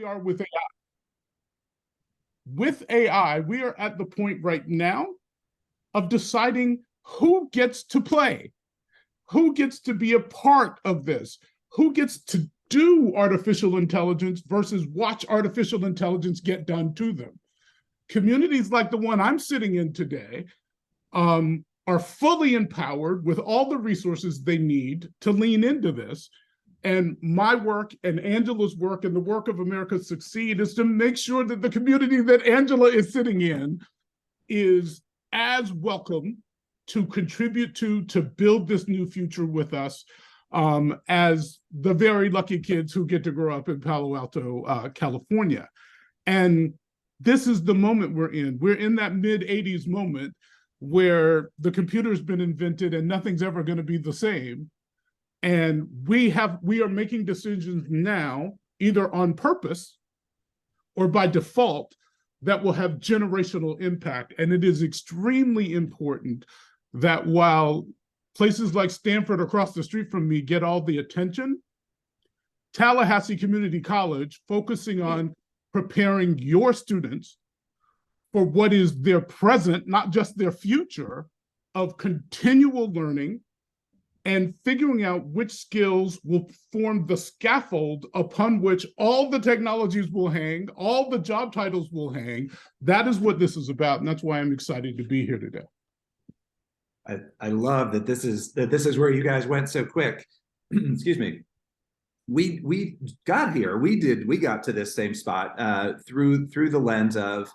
we are with AI. With AI, we are at the point right now of deciding who gets to play, who gets to be a part of this, who gets to do artificial intelligence versus watch artificial intelligence get done to them. Communities like the one I'm sitting in today are fully empowered with all the resources they need to lean into this. And my work and Angela's work and the work of America Succeed is to make sure that the community that Angela is sitting in is as welcome to contribute to build this new future with us as the very lucky kids who get to grow up in Palo Alto, California. And this is the moment we're in. We're in that mid-'80s moment where the computer's been invented and nothing's ever going to be the same. And we are making decisions now, either on purpose or by default, that will have generational impact. And it is extremely important that while places like Stanford across the street from me get all the attention, Tallahassee Community College, focusing on preparing your students for what is their present, not just their future, of continual learning and figuring out which skills will form the scaffold upon which all the technologies will hang, all the job titles will hang. That is what this is about, and that's why I'm excited to be here today. I love that this is where you guys went so quick. Excuse me. We got here. We got to this same spot through the lens of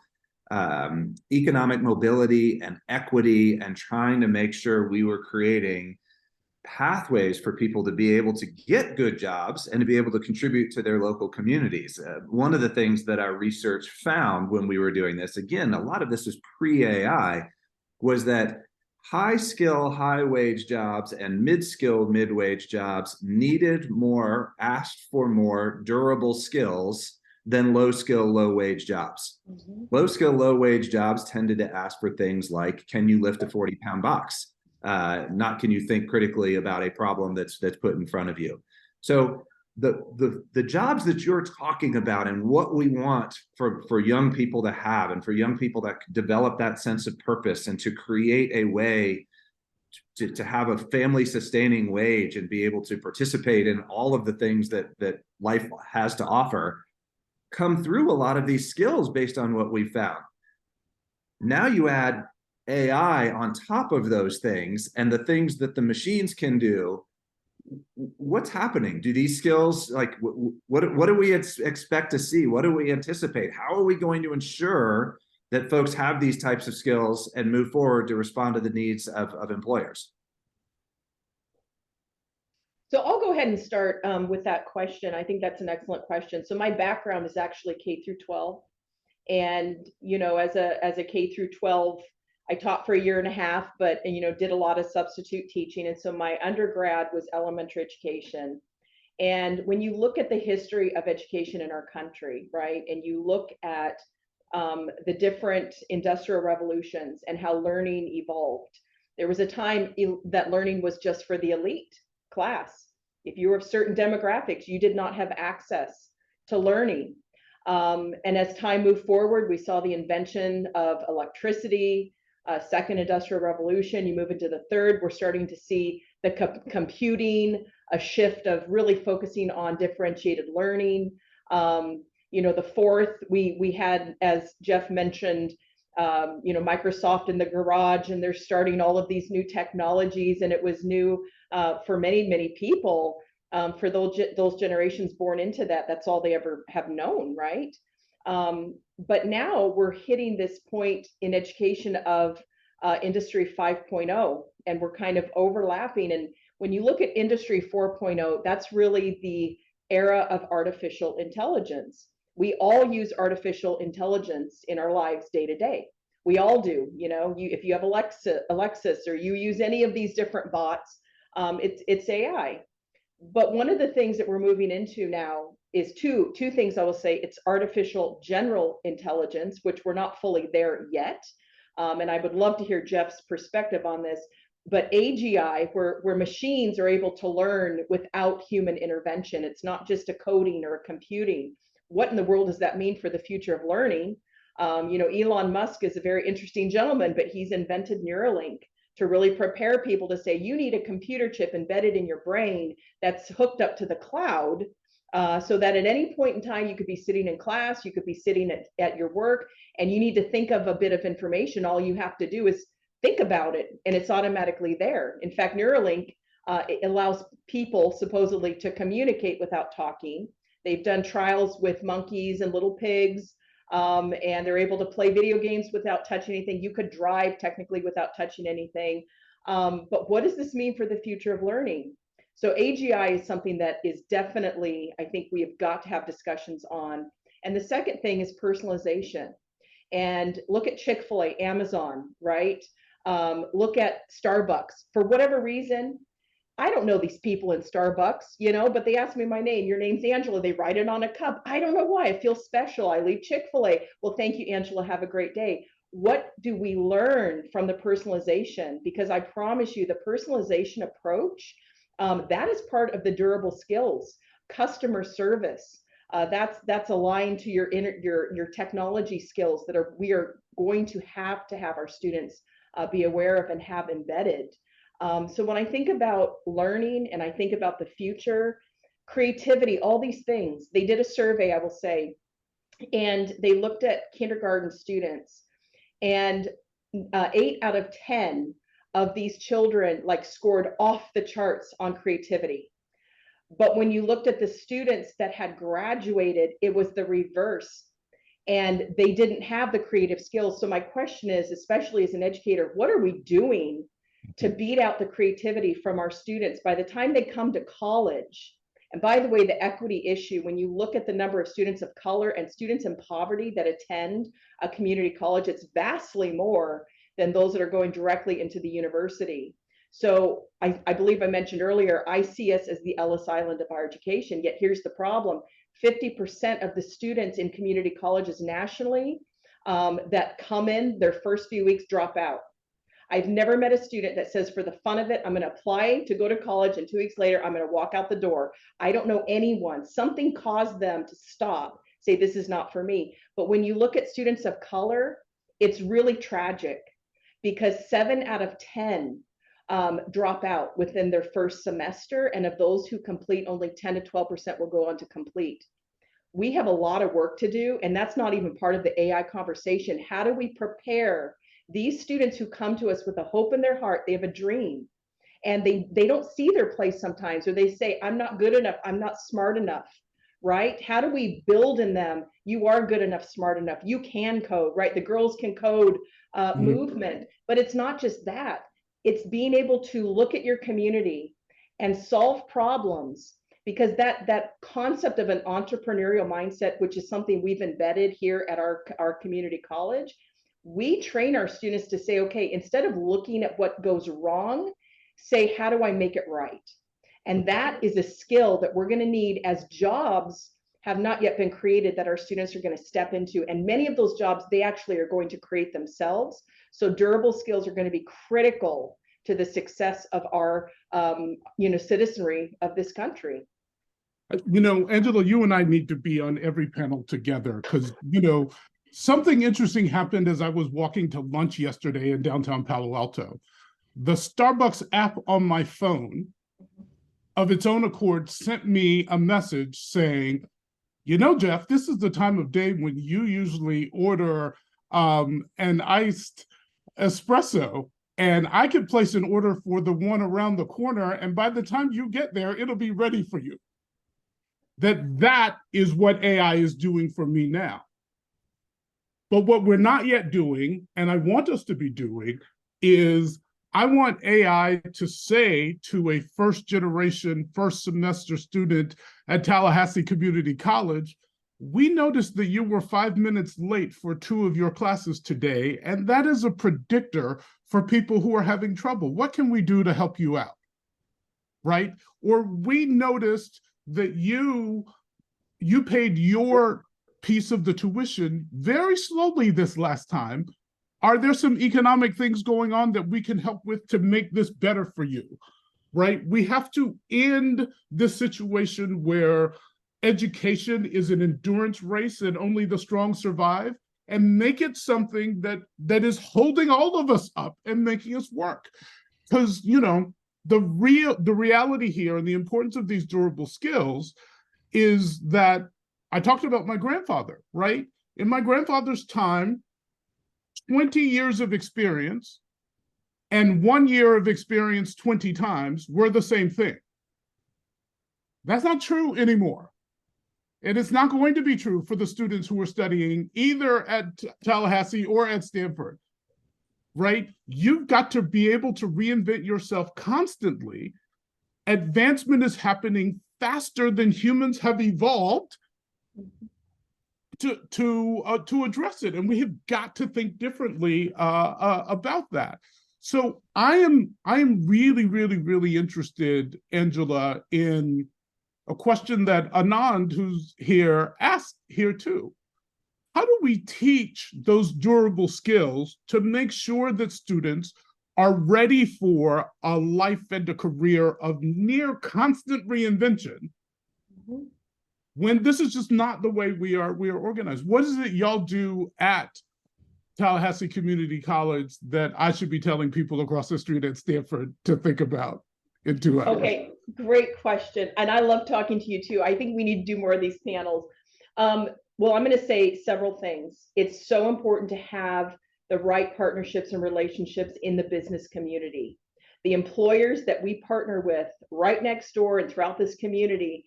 economic mobility and equity, and trying to make sure we were creating pathways for people to be able to get good jobs and to be able to contribute to their local communities. One of the things that our research found when we were doing this, again, a lot of this is pre-AI, was that high skill, high wage jobs and mid-skill, mid-wage jobs needed more, asked for more durable skills than low skill, low wage jobs. Mm-hmm. Low skill, low wage jobs tended to ask for things like, can you lift a 40-pound box? Not can you think critically about a problem that's put in front of you. So the jobs that you're talking about and what we want for young people to have, and for young people that develop that sense of purpose and to create a way to have a family sustaining wage and be able to participate in all of the things that life has to offer, come through a lot of these skills based on what we found. Now you add AI on top of those things and the things that the machines can do. What's happening? Do these skills, like, what do we expect to see? What do we anticipate? How are we going to ensure that folks have these types of skills and move forward to respond to the needs of employers? So I'll go ahead and start with that question. I think that's an excellent question. So my background is actually K through 12. And, you know, as a K through 12, I taught for a year and a half, but, you know, did a lot of substitute teaching. And so my undergrad was elementary education. And when you look at the history of education in our country, right, and you look at the different industrial revolutions and how learning evolved, there was a time that learning was just for the elite class. If you were of certain demographics, you did not have access to learning. And as time moved forward, we saw the invention of electricity, second industrial revolution. You move into the third, we're starting to see the computing, a shift of really focusing on differentiated learning. You know, the fourth, we had, as Jeff mentioned, you know, Microsoft in the garage, and they're starting all of these new technologies, and it was new for many people. For those generations born into that, that's all they ever have known, right? But now we're hitting this point in education of Industry 5.0, and we're kind of overlapping. And when you look at Industry 4.0, that's really the era of artificial intelligence. We all use artificial intelligence in our lives day to day. We all do. You know, if you have Alexis, or you use any of these different bots, it's AI. But one of the things that we're moving into now is two things I will say. It's artificial general intelligence, which we're not fully there yet. And I would love to hear Jeff's perspective on this. But AGI, where machines are able to learn without human intervention. It's not just a coding or a computing. what in the world does that mean for the future of learning? Elon Musk is a very interesting gentleman, but he's invented Neuralink to really prepare people to say, you need a computer chip embedded in your brain that's hooked up to the cloud, so that at any point in time, you could be sitting in class, you could be sitting at your work, and you need to think of a bit of information. All you have to do is think about it, and it's automatically there. In fact, Neuralink, it allows people supposedly to communicate without talking. They've done trials with monkeys and little pigs, and they're able to play video games without touching anything. You could drive technically without touching anything. But what does this mean for the future of learning? So AGI is something that is definitely, I think we have got to have discussions on. And the second thing is personalization. And look at Chick-fil-A, Amazon, right? Look at Starbucks. For whatever reason, I don't know these people in Starbucks, but they ask me my name. Your name's Angela. They write it on a cup. I don't know why. I feel special. I leave Chick-fil-A. Well, thank you, Angela. Have a great day. What do we learn from the personalization? Because I promise you, the personalization approach, that is part of the durable skills. Customer service, that's aligned to your technology skills that we are going to have our students be aware of and have embedded. So when I think about learning and I think about the future, creativity, all these things, they did a survey, I will say, and they looked at kindergarten students, and 8 out of 10 of these children scored off the charts on creativity. But when you looked at the students that had graduated, it was the reverse, and they didn't have the creative skills. So my question is, especially as an educator, what are we doing to beat out the creativity from our students by the time they come to college? And by the way, the equity issue, when you look at the number of students of color and students in poverty that attend a community college, it's vastly more than those that are going directly into the university. So I believe I mentioned earlier, I see us as the Ellis Island of higher education, yet here's the problem. 50% of the students in community colleges nationally that come in their first few weeks drop out. I've never met a student that says, for the fun of it, I'm going to apply to go to college, and 2 weeks later, I'm going to walk out the door. I don't know anyone. Something caused them to stop, say, this is not for me. But when you look at students of color, it's really tragic, because 7 out of 10 drop out within their first semester. And of those who complete, only 10 to 12% will go on to complete. We have a lot of work to do, and that's not even part of the AI conversation. How do we prepare these students who come to us with a hope in their heart? They have a dream, and they don't see their place sometimes, or they say, I'm not good enough, I'm not smart enough, right? How do we build in them, you are good enough, smart enough, you can code, right? The girls can code movement. But it's not just that. It's being able to look at your community and solve problems, because that concept of an entrepreneurial mindset, which is something we've embedded here at our community college, we train our students to say, okay, instead of looking at what goes wrong, say, how do I make it right? And that is a skill that we're going to need as jobs have not yet been created that our students are going to step into. And many of those jobs, they actually are going to create themselves. So durable skills are going to be critical to the success of our, citizenry of this country. Angela, you and I need to be on every panel together, because, something interesting happened as I was walking to lunch yesterday in downtown Palo Alto. The Starbucks app on my phone, of its own accord, sent me a message saying, Jeff, this is the time of day when you usually order an iced espresso, and I could place an order for the one around the corner, and by the time you get there, it'll be ready for you. That is what AI is doing for me now. But what we're not yet doing, and I want us to be doing, is I want AI to say to a first-generation, first-semester student at Tallahassee Community College, we noticed that you were 5 minutes late for 2 of your classes today, and that is a predictor for people who are having trouble. What can we do to help you out, right? Or we noticed that you paid your piece of the tuition very slowly this last time. Are there some economic things going on that we can help with to make this better for you, right? We have to end this situation where education is an endurance race and only the strong survive, and make it something that is holding all of us up and making us work. Because, you know, the reality here and the importance of these durable skills is that I talked about my grandfather, right? In my grandfather's time, 20 years of experience and 1 year of experience 20 times were the same thing. That's not true anymore. And it's not going to be true for the students who are studying either at Tallahassee or at Stanford, right? You've got to be able to reinvent yourself constantly. Advancement is happening faster than humans have evolved to address it, and we have got to think differently about that. So I am really interested, Angela, in a question that Anand, who's here, asked here too. How do we teach those durable skills to make sure that students are ready for a life and a career of near constant reinvention when this is just not the way we are organized? What is it y'all do at Tallahassee Community College that I should be telling people across the street at Stanford to think about in 2 hours? Okay, great question. And I love talking to you too. I think we need to do more of these panels. Well, I'm going to say several things. It's so important to have the right partnerships and relationships in the business community. The employers that we partner with right next door and throughout this community,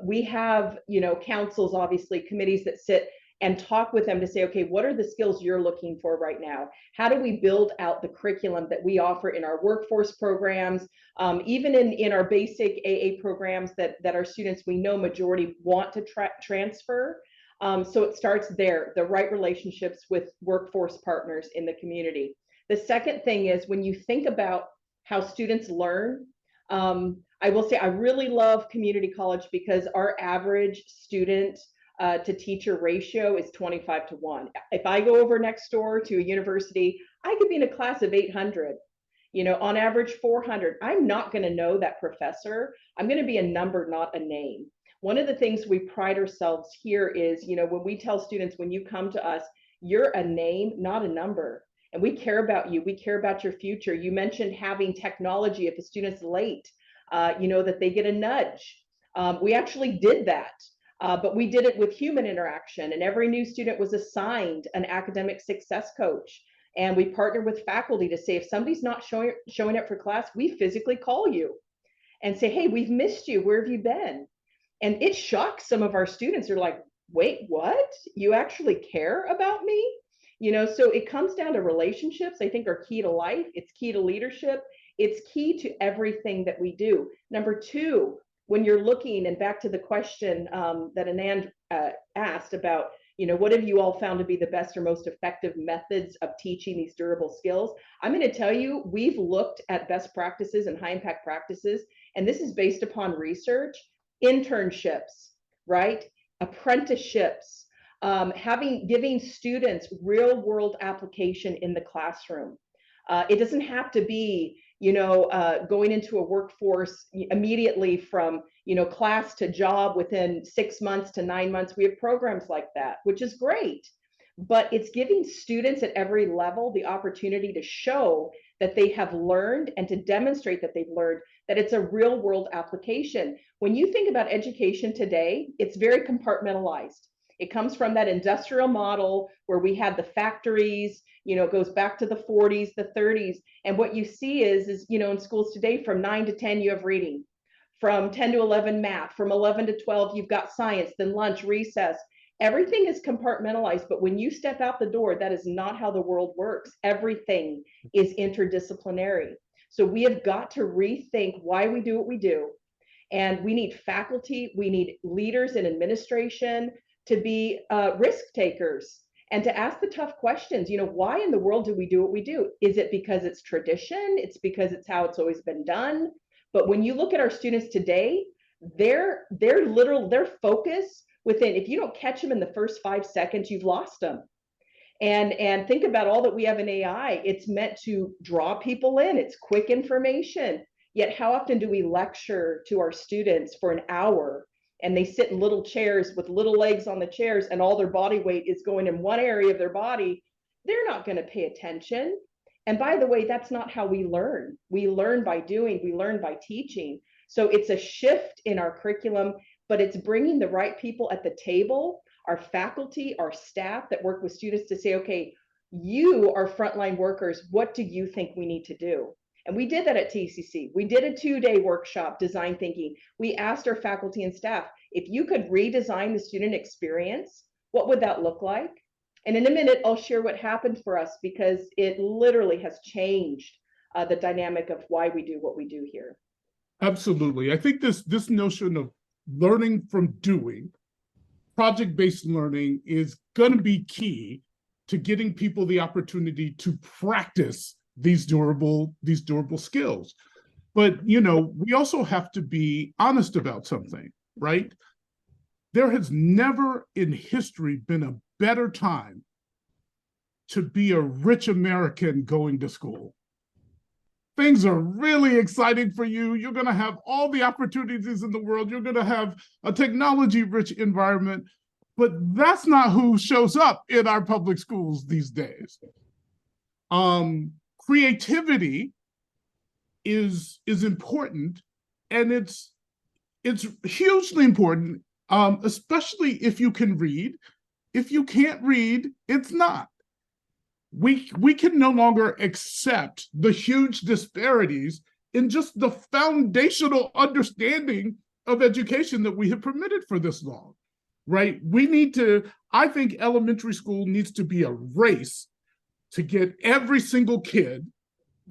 we have, you know, councils, obviously, committees that sit and talk with them to say, okay, what are the skills you're looking for right now? How do we build out the curriculum that we offer in our workforce programs, even in our basic AA programs that our students, we know majority want to transfer. So it starts there, the right relationships with workforce partners in the community. The second thing is when you think about how students learn, I will say I really love community college because our average student to teacher ratio is 25-1. If I go over next door to a university, I could be in a class of 800, you know, on average 400. I'm not going to know that professor. I'm going to be a number, not a name. One of the things we pride ourselves here is, you know, when we tell students, when you come to us, you're a name, not a number. And we care about you. We care about your future. You mentioned having technology. If a student's late, you know, that they get a nudge. We actually did that. But we did it with human interaction, and every new student was assigned an academic success coach. And we partnered with faculty to say, if somebody's not showing up for class, we physically call you and say, hey, we've missed you. Where have you been? And it shocks some of our students. They're like, wait, what? You actually care about me? You know, so it comes down to relationships, I think, are key to life. It's key to leadership. It's key to everything that we do. Number two, when you're looking, and back to the question that Anand asked about, you know, what have you all found to be the best or most effective methods of teaching these durable skills? I'm going to tell you, we've looked at best practices and high impact practices, and this is based upon research. Internships, right? Apprenticeships, giving students real world application in the classroom. It doesn't have to be, you know, going into a workforce immediately from, you know, class to job within 6 months to 9 months. We have programs like that, which is great. But it's giving students at every level the opportunity to show that they have learned and to demonstrate that they've learned, that it's a real world application. When you think about education today, it's very compartmentalized. It comes from that industrial model where we had the factories, you know, it goes back to the 40s, the 30s. And what you see is, you know, in schools today, from 9 to 10, you have reading. From 10 to 11, math. From 11 to 12, you've got science, then lunch, recess. Everything is compartmentalized, but when you step out the door, that is not how the world works. Everything is interdisciplinary. So we have got to rethink why we do what we do. And we need faculty, we need leaders in administration to be risk takers and to ask the tough questions. You know, why in the world do we do what we do? Is it because it's tradition? It's because it's how it's always been done. But when you look at our students today, their focus within, if you don't catch them in the first 5 seconds, you've lost them. And think about all that we have in AI. It's meant to draw people in. It's quick information. Yet how often do we lecture to our students for an hour and they sit in little chairs with little legs on the chairs and all their body weight is going in one area of their body, they're not going to pay attention. And by the way, that's not how we learn. We learn by doing, we learn by teaching. So it's a shift in our curriculum, but it's bringing the right people at the table, our faculty, our staff that work with students to say, okay, you are frontline workers. What do you think we need to do? And we did that at TCC. We did a 2-day workshop, design thinking. We asked our faculty and staff, if you could redesign the student experience, what would that look like? And in a minute, I'll share what happened for us, because it literally has changed the dynamic of why we do what we do here. Absolutely. I think this notion of learning from doing, project-based learning, is going to be key to getting people the opportunity to practice these durable skills. But, you know, we also have to be honest about something, right? There has never in history been a better time to be a rich American going to school. Things are really exciting for you. You're going to have all the opportunities in the world. You're going to have a technology-rich environment, but that's not who shows up in our public schools these days. Creativity is important, and it's hugely important, especially if you can read. If you can't read, it's not. We can no longer accept the huge disparities in just the foundational understanding of education that we have permitted for this long, right? I think elementary school needs to be a race to get every single kid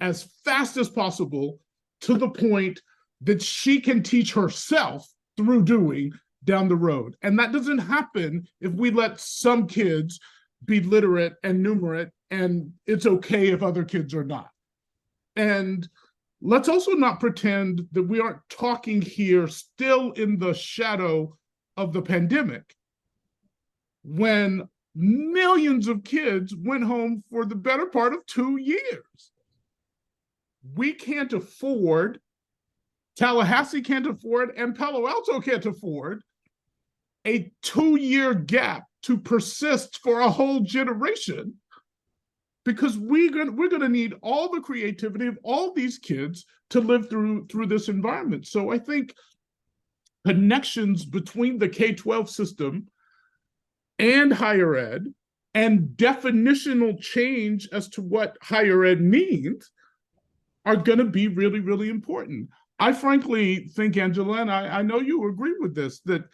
as fast as possible to the point that she can teach herself through doing down the road. And that doesn't happen if we let some kids be literate and numerate, and it's okay if other kids are not. And let's also not pretend that we aren't talking here still in the shadow of the pandemic, when millions of kids went home for the better part of 2 years. We can't afford, Tallahassee can't afford, and Palo Alto can't afford a 2-year gap to persist for a whole generation, because we're going to need all the creativity of all these kids to live through this environment. So I think connections between the K-12 system and higher ed, and definitional change as to what higher ed means, are going to be really, really important. I frankly think, Angela, and I know you agree with this, that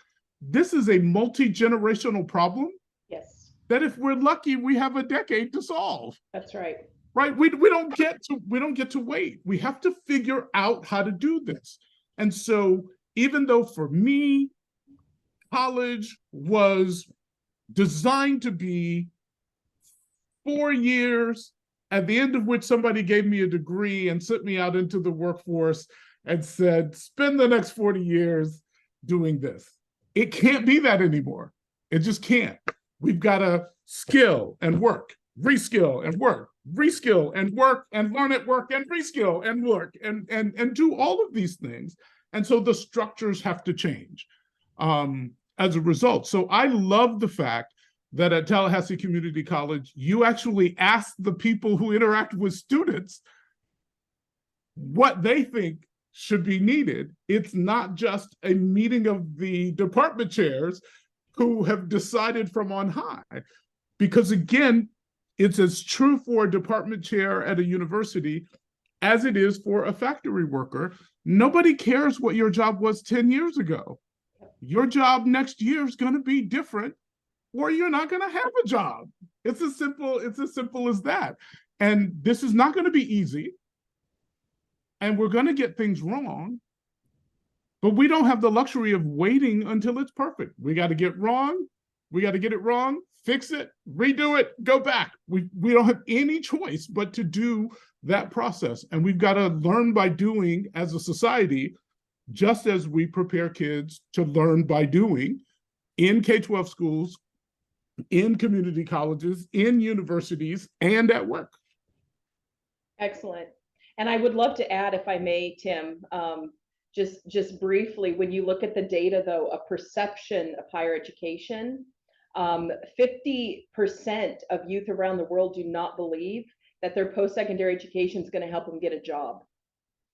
this is a multi-generational problem. Yes. That if we're lucky, we have a decade to solve. That's right. Right? We don't get to wait. We have to figure out how to do this. And so even though for me, college was designed to be 4 years, at the end of which somebody gave me a degree and sent me out into the workforce and said, spend the next 40 years doing this. It can't be that anymore. It just can't. We've got to skill and work, reskill and work, reskill and work, and learn at work, and reskill and work, and do all of these things. And so the structures have to change as a result. So I love the fact that at Tallahassee Community College, you actually ask the people who interact with students what they think should be needed. It's not just a meeting of the department chairs who have decided from on high. Because again, it's as true for a department chair at a university as it is for a factory worker. Nobody cares what your job was 10 years ago. Your job next year is going to be different, or you're not going to have a job. It's as simple as that. And this is not going to be easy. And we're going to get things wrong, but we don't have the luxury of waiting until it's perfect. We got to get it wrong, fix it, redo it, go back. We don't have any choice but to do that process. And we've got to learn by doing as a society, just as we prepare kids to learn by doing in K-12 schools, in community colleges, in universities, and at work. Excellent. And I would love to add, if I may, Tim, just briefly, when you look at the data, though, a perception of higher education, 50% of youth around the world do not believe that their post-secondary education is going to help them get a job.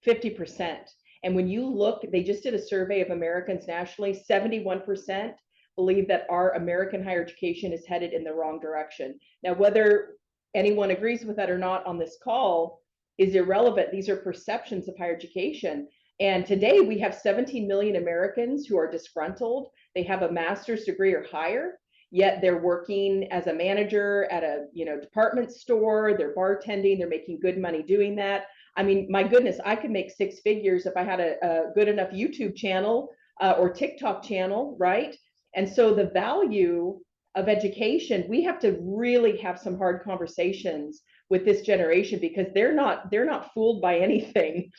50%. And when you look, they just did a survey of Americans nationally, 71% believe that our American higher education is headed in the wrong direction. Now, whether anyone agrees with that or not on this call is irrelevant. These are perceptions of higher education. And today we have 17 million Americans who are disgruntled. They have a master's degree or higher, yet they're working as a manager at a department store, they're bartending, they're making good money doing that. I mean, my goodness, I could make six figures if I had a good enough YouTube channel or TikTok channel, right? And so the value of education, we have to really have some hard conversations with this generation, because they're not fooled by anything.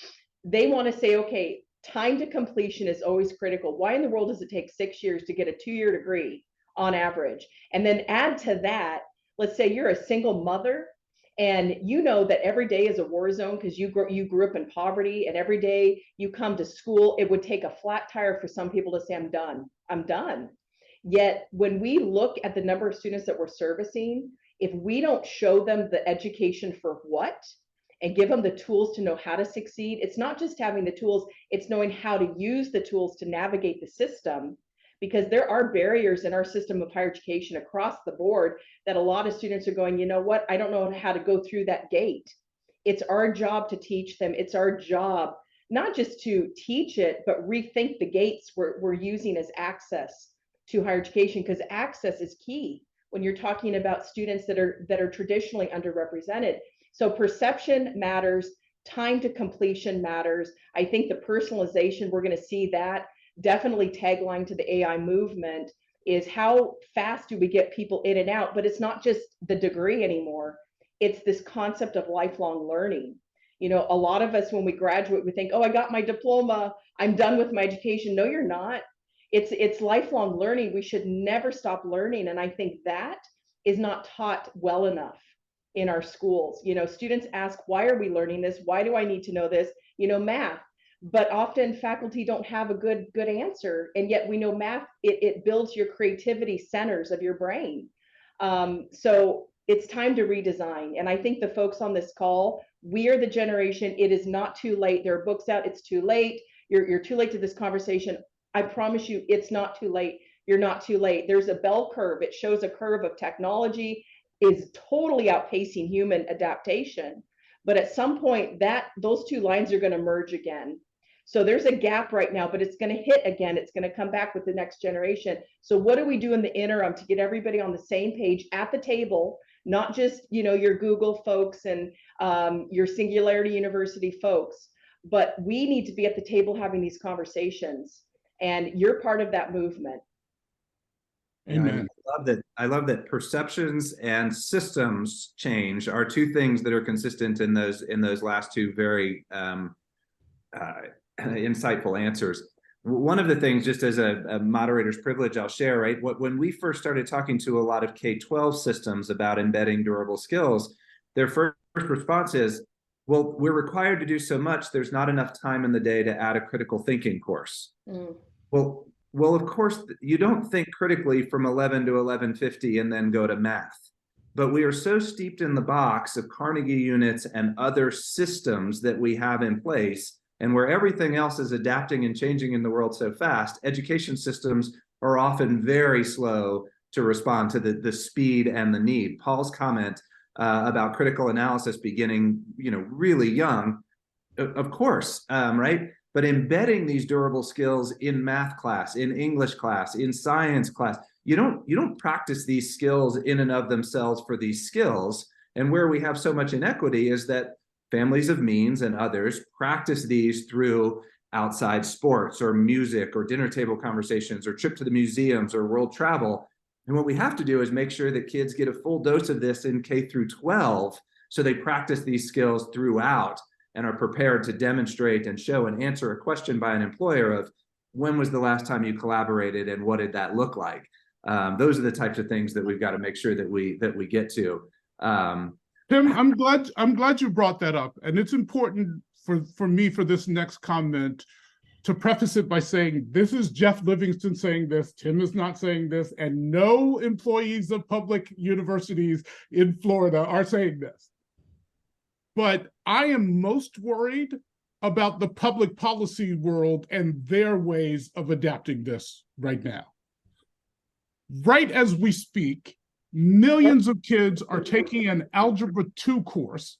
They want to say, okay, time to completion is always critical. Why in the world does it take 6 years to get a 2-year degree on average? And then add to that, let's say you're a single mother and you know that every day is a war zone because you grew up in poverty, and every day you come to school, it would take a flat tire for some people to say, I'm done. Yet when we look at the number of students that we're servicing, if we don't show them the education for what and give them the tools to know how to succeed, it's not just having the tools, it's knowing how to use the tools to navigate the system, because there are barriers in our system of higher education across the board that a lot of students are going, you know what, I don't know how to go through that gate. It's our job to teach them. It's our job not just to teach it, but rethink the gates we're using as access to higher education, because access is key when you're talking about students that are traditionally underrepresented. So perception matters, time to completion matters. I think the personalization, we're going to see that. Definitely tagline to the AI movement is how fast do we get people in and out? But it's not just the degree anymore. It's this concept of lifelong learning. You know, a lot of us, when we graduate, we think, oh, I got my diploma, I'm done with my education. No, you're not. It's lifelong learning. We should never stop learning. And I think that is not taught well enough in our schools. You know, students ask, why are we learning this? Why do I need to know this? You know, math. But often faculty don't have a good answer. And yet we know math, it builds your creativity centers of your brain. So it's time to redesign. And I think the folks on this call, we are the generation, it is not too late. There are books out, it's too late. You're too late to this conversation. I promise you, it's not too late. You're not too late. There's a bell curve. It shows a curve of technology is totally outpacing human adaptation. But at some point, those two lines are going to merge again. So there's a gap right now, but it's going to hit again. It's going to come back with the next generation. So what do we do in the interim to get everybody on the same page at the table, not just, you know, your Google folks and your Singularity University folks, but we need to be at the table having these conversations. And you're part of that movement. Amen. I love that perceptions and systems change are two things that are consistent in those last two very insightful answers. One of the things, just as a moderator's privilege, I'll share, right? When we first started talking to a lot of K-12 systems about embedding durable skills, their first response is, well, we're required to do so much, there's not enough time in the day to add a critical thinking course. Mm. Well, of course, you don't think critically from 11 to 11:50 and then go to math. But we are so steeped in the box of Carnegie units and other systems that we have in place, and where everything else is adapting and changing in the world so fast, education systems are often very slow to respond to the speed and the need. Paul's comment about critical analysis beginning, you know, really young, of course, right? But embedding these durable skills in math class, in English class, in science class, you don't practice these skills in and of themselves for these skills. And where we have so much inequity is that families of means and others practice these through outside sports or music or dinner table conversations or trip to the museums or world travel. And what we have to do is make sure that kids get a full dose of this in K through 12, so they practice these skills throughout and are prepared to demonstrate and show and answer a question by an employer of, when was the last time you collaborated and what did that look like? Those are the types of things that we've got to make sure that we get to. Tim, I'm glad you brought that up, and it's important for me for this next comment to preface it by saying, this is Jeff Livingston saying this, Tim is not saying this, and no employees of public universities in Florida are saying this. But I am most worried about the public policy world and their ways of adapting this right now. Right as we speak, millions of kids are taking an Algebra 2 course,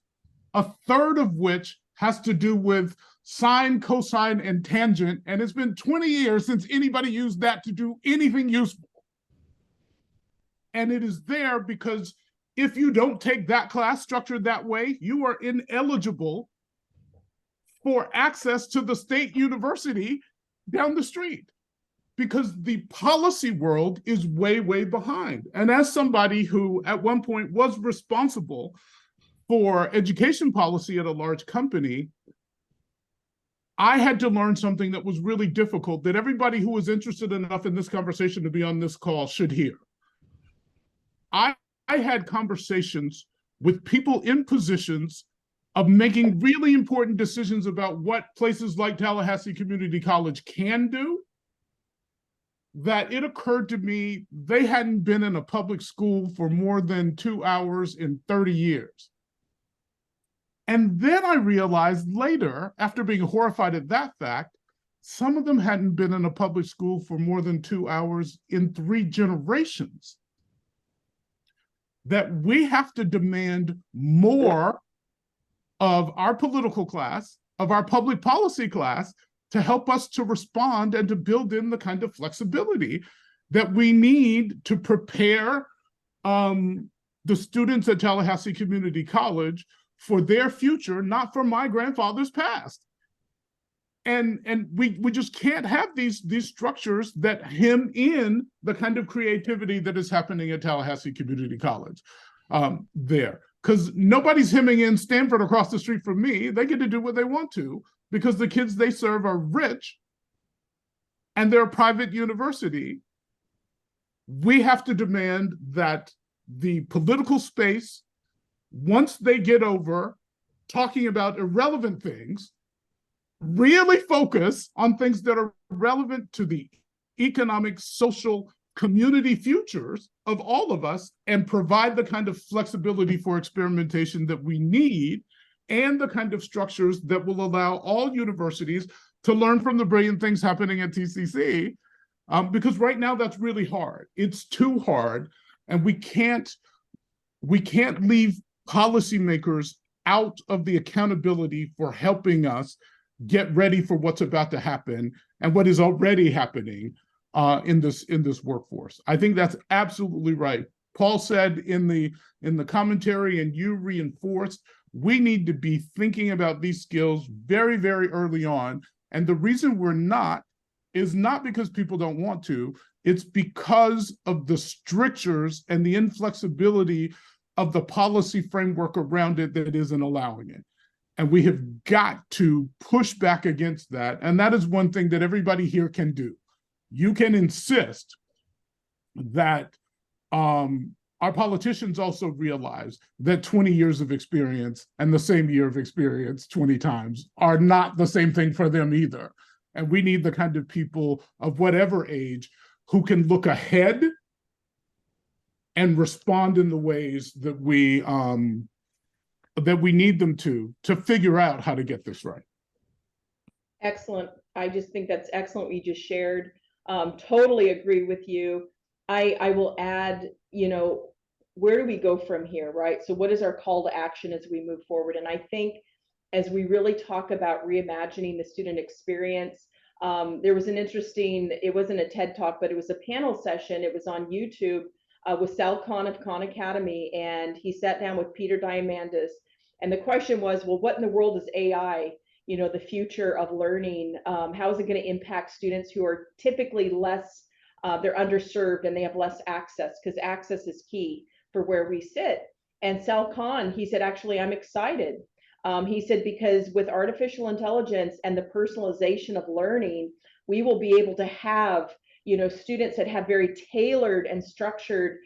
a third of which has to do with sine, cosine, and tangent, and it's been 20 years since anybody used that to do anything useful. And it is there because if you don't take that class structured that way, you are ineligible for access to the state university down the street, because the policy world is way, way behind. And as somebody who at one point was responsible for education policy at a large company, I had to learn something that was really difficult that everybody who was interested enough in this conversation to be on this call should hear. I had conversations with people in positions of making really important decisions about what places like Tallahassee Community College can do, that it occurred to me they hadn't been in a public school for more than 2 hours in 30 years. And then I realized later, after being horrified at that fact, some of them hadn't been in a public school for more than 2 hours in 3 generations. That we have to demand more of our political class, of our public policy class, to help us to respond and to build in the kind of flexibility that we need to prepare the students at Tallahassee Community College for their future, not for my grandfather's past. And we just can't have these structures that hem in the kind of creativity that is happening at Tallahassee Community College there. Because nobody's hemming in Stanford across the street from me. They get to do what they want to because the kids they serve are rich and they're a private university. We have to demand that the political space, once they get over talking about irrelevant things, really focus on things that are relevant to the economic, social, community futures of all of us, and provide the kind of flexibility for experimentation that we need, and the kind of structures that will allow all universities to learn from the brilliant things happening at TCC, because right now that's really hard. It's too hard, and we can't leave policymakers out of the accountability for helping us get ready for what's about to happen and what is already happening in this workforce. I think that's absolutely right. Paul said in the commentary, and you reinforced, we need to be thinking about these skills very, very early on. And the reason we're not is not because people don't want to, it's because of the strictures and the inflexibility of the policy framework around it that isn't allowing it. And we have got to push back against that. And that is one thing that everybody here can do. You can insist that our politicians also realize that 20 years of experience and the same year of experience 20 times are not the same thing for them either. And we need the kind of people of whatever age who can look ahead and respond in the ways that we need them to figure out how to get this right. Excellent. I just think that's excellent what you just shared. Totally agree with you. I will add, where do we go from here, right? So what is our call to action as we move forward? And I think as we really talk about reimagining the student experience, there was an interesting, it wasn't a TED Talk, but it was a panel session. It was on YouTube with Sal Khan of Khan Academy, and he sat down with Peter Diamandis. And the question was, well, what in the world is AI? The future of learning, how is it going to impact students who are typically less, they're underserved and they have less access, because access is key for where we sit. And Sal Khan, he said, actually, I'm excited. He said, because with artificial intelligence and the personalization of learning, we will be able to have, students that have very tailored and structured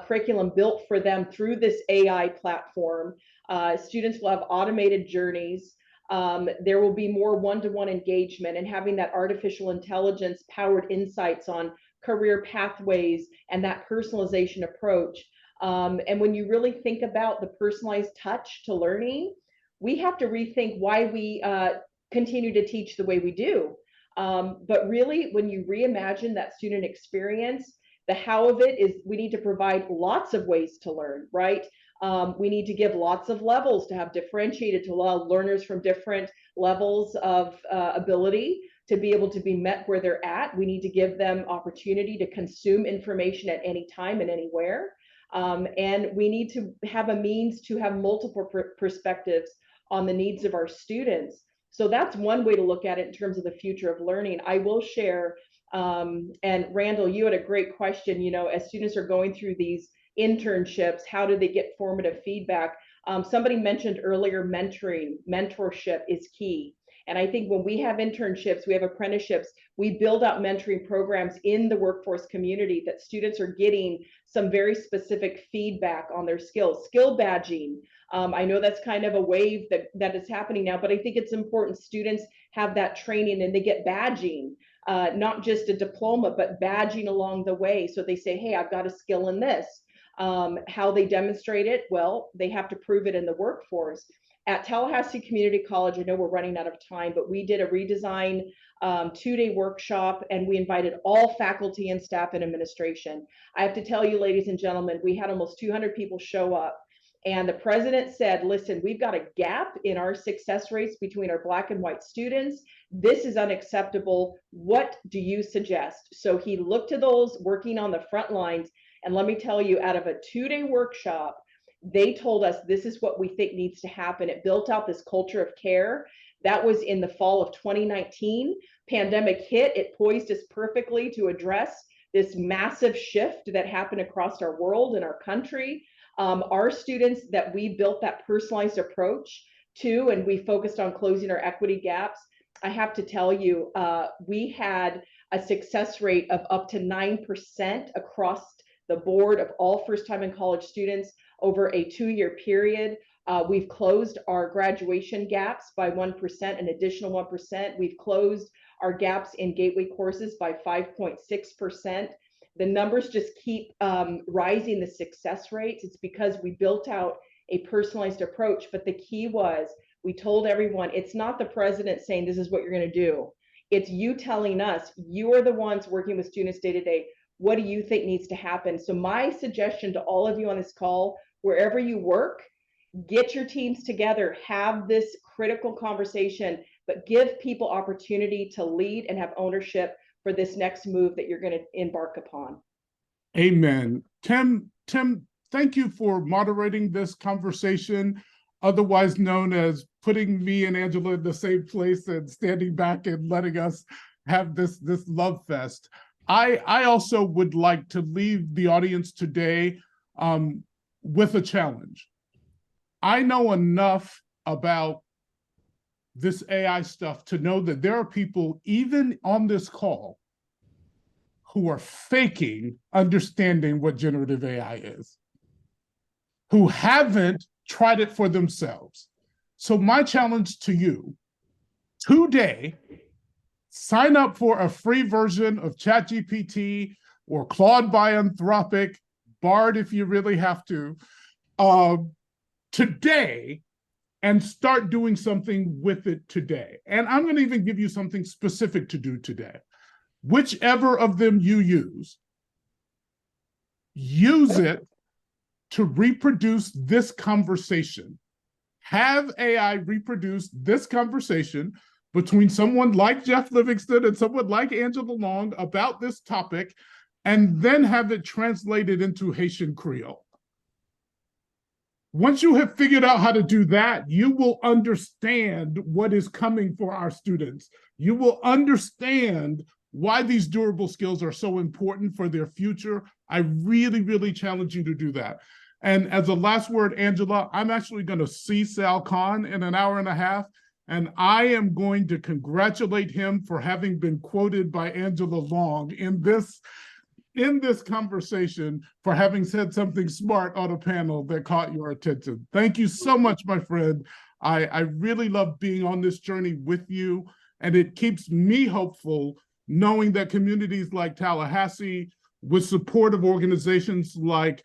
curriculum built for them through this AI platform. Students will have automated journeys. There will be more one-to-one engagement and having that artificial intelligence powered insights on career pathways and that personalization approach. And when you really think about the personalized touch to learning, we have to rethink why we continue to teach the way we do. But really, when you reimagine that student experience, the how of it is we need to provide lots of ways to learn, right? We need to give lots of levels to have differentiated, to allow learners from different levels of ability to be able to be met where they're at. We need to give them opportunity to consume information at any time and anywhere. And we need to have a means to have multiple perspectives on the needs of our students. So that's one way to look at it in terms of the future of learning. I will share, and Randall, you had a great question, you know, as students are going through these internships, how do they get formative feedback? Somebody mentioned earlier, mentorship is key. And I think when we have internships, we have apprenticeships, we build out mentoring programs in the workforce community that students are getting some very specific feedback on their skills, skill badging. I know that's kind of a wave that is happening now, but I think it's important students have that training and they get badging, not just a diploma, but badging along the way. So they say, hey, I've got a skill in this. How they demonstrate it? Well, they have to prove it in the workforce. At Tallahassee Community College, I know we're running out of time, but we did a redesign 2-day workshop and we invited all faculty and staff and administration. I have to tell you, ladies and gentlemen, we had almost 200 people show up. And the president said, listen, we've got a gap in our success rates between our Black and white students. This is unacceptable. What do you suggest? So he looked to those working on the front lines. And let me tell you, out of a 2-day workshop, they told us this is what we think needs to happen. It built out this culture of care. That was in the fall of 2019. Pandemic hit. It poised us perfectly to address this massive shift that happened across our world and our country. Our students that we built that personalized approach to, and we focused on closing our equity gaps. I have to tell you, we had a success rate of up to 9% across the board of all first-time in college students over a 2-year period. We've closed our graduation gaps by 1%, an additional 1%. We've closed our gaps in gateway courses by 5.6%. The numbers just keep rising, the success rates. It's because we built out a personalized approach. But the key was we told everyone, it's not the president saying this is what you're going to do. It's you telling us, you are the ones working with students day to day. What do you think needs to happen? So my suggestion to all of you on this call, wherever you work, get your teams together, have this critical conversation, but give people opportunity to lead and have ownership for this next move that you're going to embark upon. Amen. Tim, thank you for moderating this conversation, otherwise known as putting me and Angela in the same place and standing back and letting us have this love fest. I also would like to leave the audience today with a challenge. I know enough about this AI stuff to know that there are people, even on this call, who are faking understanding what generative AI is, who haven't tried it for themselves. So my challenge to you, today, sign up for a free version of ChatGPT or Claude by Anthropic, Bard if you really have to, today, and start doing something with it today. And I'm going to even give you something specific to do today. Whichever of them you use it to reproduce this conversation. Have AI reproduce this conversation between someone like Jeff Livingston and someone like Angela Long about this topic, and then have it translated into Haitian Creole. Once you have figured out how to do that, you will understand what is coming for our students. You will understand why these durable skills are so important for their future. I really, really challenge you to do that. And as a last word, Angela, I'm actually going to see Sal Khan in an hour and a half, and I am going to congratulate him for having been quoted by Angela Long in this in this conversation for having said something smart on a panel that caught your attention. Thank you so much, my friend. I really love being on this journey with you, and it keeps me hopeful knowing that communities like Tallahassee, with supportive organizations like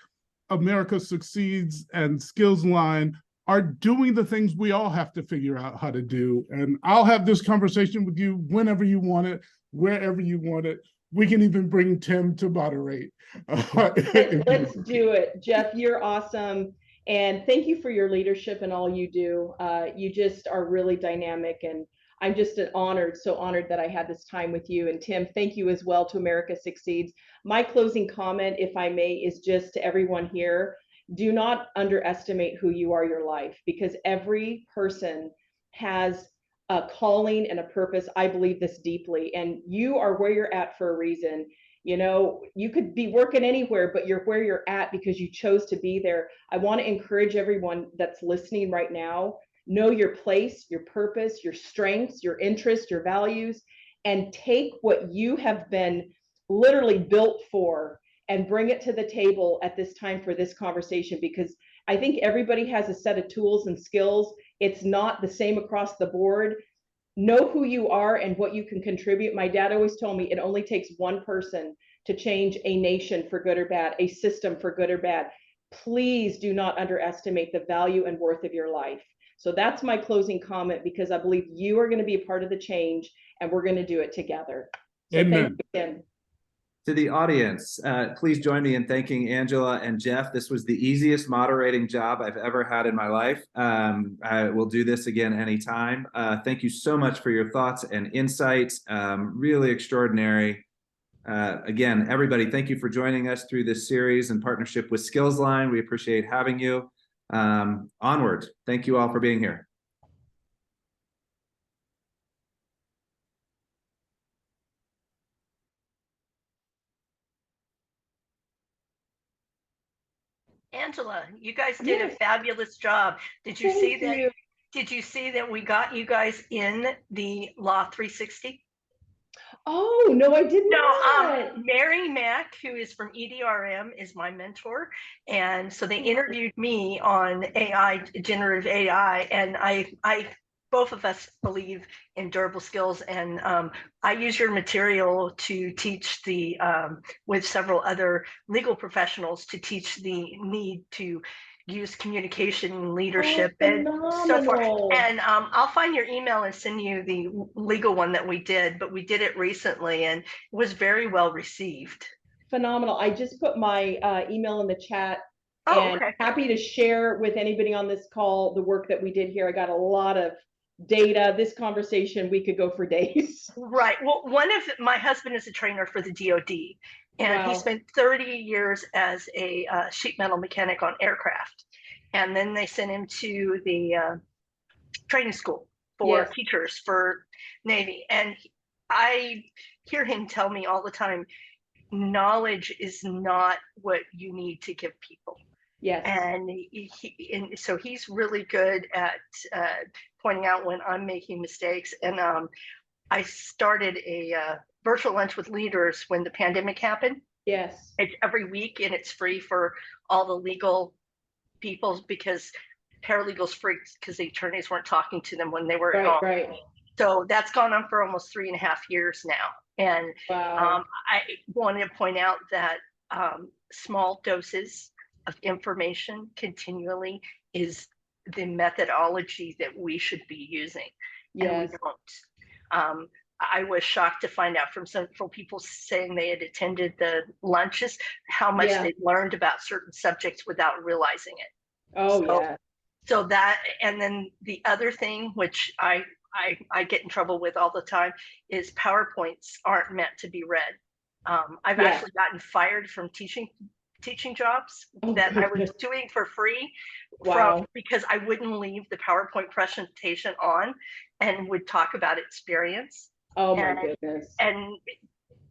America Succeeds and SkillsLine, are doing the things we all have to figure out how to do. And I'll have this conversation with you whenever you want it, wherever you want it. We can even bring Tim to moderate. Let's do it. Jeff, you're awesome. And thank you for your leadership and all you do. You just are really dynamic, and I'm just so honored that I had this time with you. And Tim, thank you as well to America Succeeds. My closing comment, if I may, is just to everyone here, do not underestimate who you are in your life, because every person has a calling and a purpose. I believe this deeply, and you are where you're at for a reason. You know, you could be working anywhere, but you're where you're at because you chose to be there. I want to encourage everyone that's listening right now, know your place, your purpose, your strengths, your interests, your values, and take what you have been literally built for and bring it to the table at this time for this conversation, because I think everybody has a set of tools and skills. It's not the same across the board. Know who you are and what you can contribute. My dad always told me it only takes one person to change a nation for good or bad, a system for good or bad. Please do not underestimate the value and worth of your life. So that's my closing comment, because I believe you are going to be a part of the change, and we're going to do it together. So Amen. thank you again. To the audience, please join me in thanking Angela and Jeff. This was the easiest moderating job I've ever had in my life. I will do this again anytime. Thank you so much for your thoughts and insights. Really extraordinary. Again, everybody, thank you for joining us through this series in partnership with SkillsLine. We appreciate having you. Onward. Thank you all for being here. Angela, you guys did a fabulous job. Did you see that? Did you see that we got you guys in the Law 360? Oh, no, I didn't. No, Mary Mack, who is from EDRM, is my mentor. And so they interviewed me on AI, generative AI, and I both of us believe in durable skills, and I use your material to teach the with several other legal professionals to teach the need to use communication, leadership, and so forth. And I'll find your email and send you the legal one that we did, but we did it recently and it was very well received. Phenomenal. I just put my email in the chat. And happy to share with anybody on this call the work that we did here. I got a lot of data. This conversation, we could go for days. Right. Well, my husband is a trainer for the DoD, and he spent 30 years as a sheet metal mechanic on aircraft. And then they sent him to the training school for teachers for Navy. And I hear him tell me all the time, knowledge is not what you need to give people. Yes. And so he's really good at pointing out when I'm making mistakes. And I started a virtual lunch with leaders when the pandemic happened. Yes. It's every week, and it's free for all the legal people, because paralegals freaked because the attorneys weren't talking to them when they were at home. Right. So that's gone on for almost 3.5 years now. And I wanted to point out that small doses of information continually is the methodology that we should be using. And we don't. I was shocked to find out from people saying they had attended the lunches, how much they'd learned about certain subjects without realizing it. So that, and then the other thing, which I get in trouble with all the time, is PowerPoints aren't meant to be read. I've actually gotten fired from teaching jobs that I was doing for free because I wouldn't leave the PowerPoint presentation on and would talk about experience. Oh my goodness.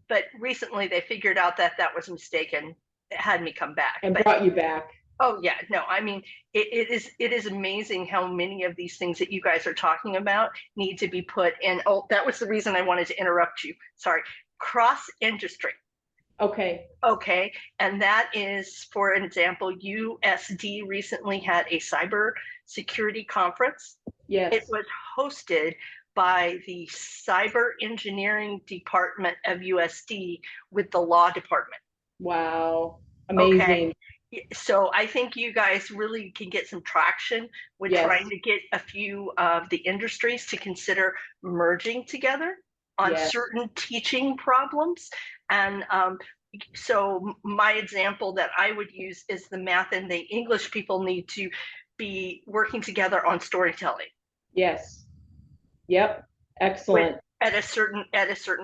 But recently they figured out that was a mistake and had me come back. And brought you back. Oh yeah, no, I mean, it is amazing how many of these things that you guys are talking about need to be put in. Oh, that was the reason I wanted to interrupt you. Sorry. Cross industry. Okay, Okay, and that is, for an example, USD recently had a cyber security conference. yes. It was hosted by the cyber engineering department of USD with the law department. Wow, Okay. amazing. So I think you guys really can get some traction with Yes. trying to get a few of the industries to consider merging together on Yes. certain teaching problems. And so my example that I would use is the math and the English people need to be working together on storytelling. Yes. Yep. Excellent. At a certain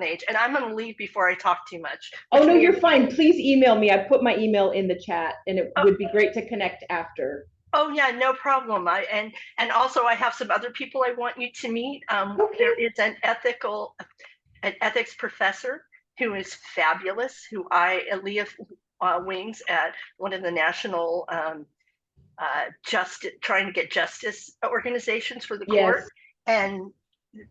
age. And I'm going to leave before I talk too much. Oh, no, you're fine. Please email me. I put my email in the chat, and it would be great to connect after. Oh yeah, no problem. And also I have some other people I want you to meet. Okay. There is an ethics professor who is fabulous, who Leah Wings at one of the national trying to get justice organizations for the court. Yes. And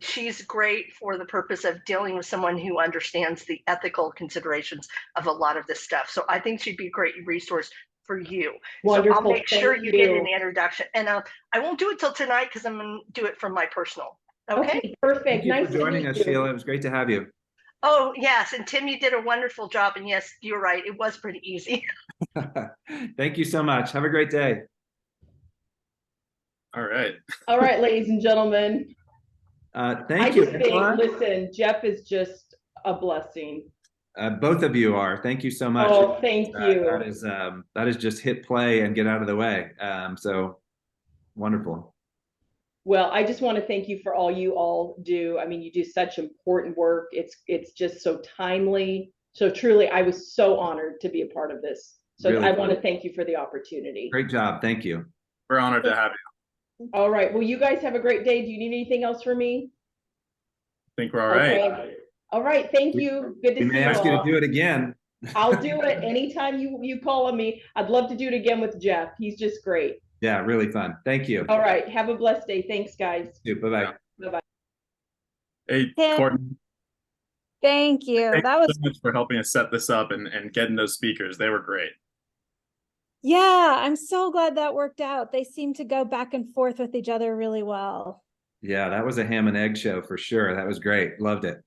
she's great for the purpose of dealing with someone who understands the ethical considerations of a lot of this stuff. So I think she'd be a great resource for you. Wonderful. So I'll make sure you Thank get an introduction. And I won't do it till tonight because I'm going to do it from my personal. Okay. Perfect. Thank you Nice for joining us, Sheila. It was great to have you. Oh, yes. And Tim, you did a wonderful job. And yes, you're right. It was pretty easy. Thank you so much. Have a great day. All right. All right, ladies and gentlemen. Thank you. Listen, Jeff is just a blessing. Both of you are. Thank you so much. Oh, thank you. That is just hit play and get out of the way. So wonderful. Well, I just want to thank you for all you all do. I mean, you do such important work. It's just so timely. So truly, I was so honored to be a part of this. So really, I want to thank you for the opportunity. Great job. Thank you. We're honored to have you. All right. Well, you guys have a great day. Do you need anything else from me? I think we're all right. Okay. All right. Thank you. Good to see you. We may ask you to do it again. I'll do it anytime you call on me. I'd love to do it again with Jeff. He's just great. Yeah, really fun. Thank you. All right. Have a blessed day. Thanks, guys. Bye-bye. Bye-bye. Hey, Tim, Courtney. Thank you. Thank That you was so much for helping us set this up and getting those speakers. They were great. Yeah, I'm so glad that worked out. They seem to go back and forth with each other really well. Yeah, that was a ham and egg show for sure. That was great. Loved it.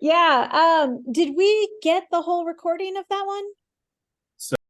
Yeah. Did we get the whole recording of that one?